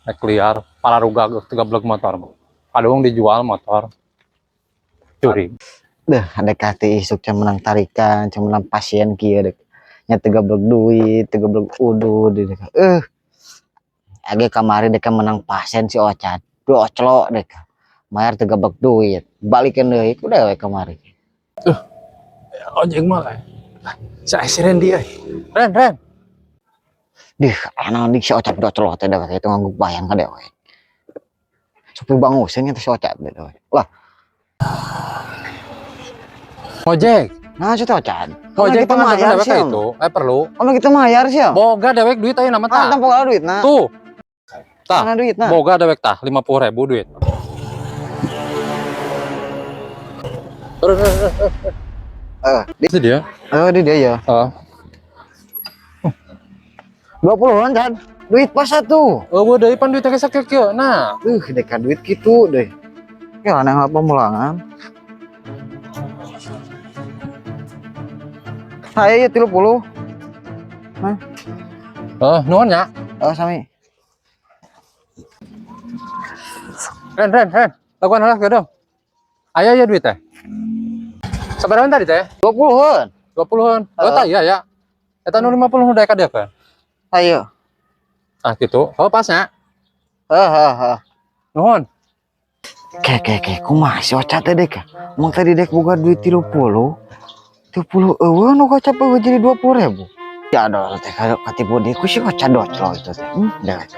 liar, para rugag tegablek motor. Kadang dijual motor, curi. Deh, ada kata isuk menang tarikan, menang pasien kia dek. Nya tegablek duit, tegablek udud dek. Age kamari dek menang pasien si Ocat. Doclok dek. Mayar tegablek duit. Balikin deui udah we kamari. Ojek mah saya siren dia. Ren. Dih, anak dik si Ocat doclok teh dek itu ngangguk bayang ka dewe. Sepi bangusen nya si Ocat dek. Wah, Ojek. nah si Ocat. Ojek kita mayar dewek sih. itu. Perlu. Kalau kita mayar sih. Boga dewek duit aja nama Ah, tah. tanpa ada duit nah. Tuh. Tah. Mana duit nah? Boga dewek tah 50.000 duit. Itu dia. Di dia ya. 20-an kan? Duit pas satu. Oh, gua dari pan duit kayak sakit kieu. Nah, Dekat duit gitu deh. Ya aneh apa mulangan. Saya ya 30. Nah, nuhun nya. sami. Ren. Lakukan halah dong. Aya ya duit teh. Sabaraha tadi teh? 20-an. 20-an. Oh, tah iya ya. Eta nu 50 nu deka dia kan. Ayo. Ah gitu. Oh, pasnya. Nuhun. Kek, kumaha si Ocat teh dek. Mau tadi dek boga duit 30. 30 eueuh nu gocap eueuh jadi 20.000. Ya dol teh katipu deui ku si Ocat doclo itu teh. Dewek.